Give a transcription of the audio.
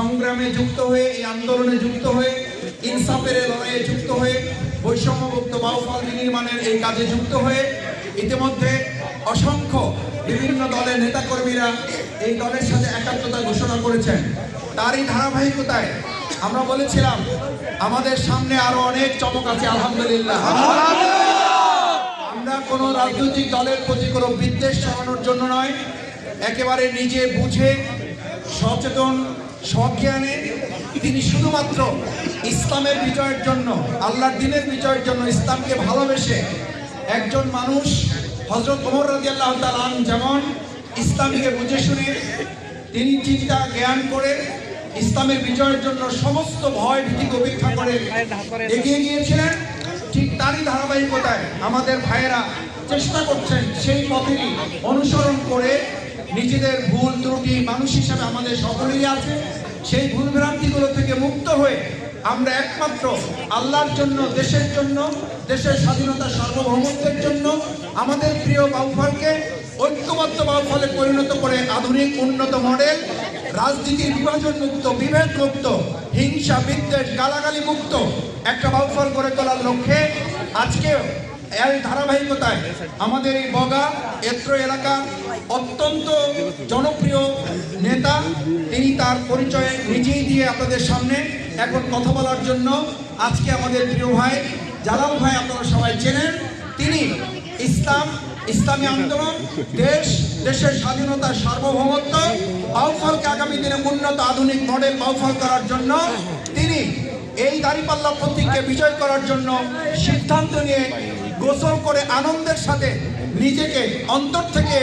সংগ্রামে যুক্ত হয়ে, এই আন্দোলনে যুক্ত হয়ে, ইনসাফের লড়াইয়ে যুক্ত হয়ে, বৈষম্যমুক্ত বাউফল নির্মাণের এই কাজে যুক্ত হয়ে ইতিমধ্যে অসংখ্য বিভিন্ন দলের নেতাকর্মীরা এই দলের সাথে একাত্মতা ঘোষণা করেছেন। তারই ধারাবাহিকতায় আমরা বলেছিলাম আমাদের সামনে আরো অনেক চমক আছে। আলহামদুলিল্লাহ, আমরা কোনো রাজনৈতিক দলের প্রতি কোনো বিদ্বেষ ছড়ানোর জন্য নয়, একেবারে নিজে বুঝে সচেতন সজ্ঞানে তিনি শুধুমাত্র ইসলামের বিজয়ের জন্য, আল্লাহর দ্বীনের বিজয়ের জন্য, ইসলামকে ভালোবেসে একজন মানুষ হযরত ওমর রাদিয়াল্লাহু তাআলা যেমন ইসলামকে বুঝে শুনে তিনি চিন্তা জ্ঞান করে ইসলামের বিজয়ের জন্য সমস্ত ভয় ভীতি উপেক্ষা করে এগিয়ে গিয়েছিলেন, ঠিক তারই ধারাবাহিকতায় আমাদের ভাইয়েরা চেষ্টা করছেন সেই পথেই অনুসরণ করে নিজেদের ভুল ত্রুটি, মানুষ হিসাবে আমাদের সকলেই আছে, সেই ভুল ভ্রান্তিগুলো থেকে মুক্ত হয়ে আমরা একমাত্র আল্লাহর জন্য, দেশের জন্য, দেশের স্বাধীনতা সার্বভৌমত্বের জন্য আমাদের প্রিয় বাউফলকে ঐক্যবদ্ধ বাউফলে পরিণত করে আধুনিক উন্নত মডেল, রাজনীতির বিভাজন মুক্ত, বিভেদ মুক্ত, হিংসা বিদ্বেষ গালাগালি মুক্ত একটা বাউফল গড়ে তোলার লক্ষ্যে আজকেও এর ধারাবাহিকতায় আমাদের এই বগা এত্র এলাকার অত্যন্ত জনপ্রিয় নেতা, তিনি তার পরিচয় নিজেই দিয়ে আপনাদের সামনে এখন কথা বলার জন্য আজকে আমাদের প্রিয় ভাই জালাল ভাই, আপনারা সবাই চেনেন, তিনি ইসলামী আন্দোলন, দেশের স্বাধীনতা সার্বভৌমত্ব, বাউফলকে আগামী দিনে উন্নত আধুনিক মডেল বাউফল করার জন্য তিনি এই দাঁড়িপাল্লা প্রতীককে বিজয় করার জন্য সিদ্ধান্ত নিয়ে গোসল করে আনন্দের সাথে নিজেকে অন্তর থেকে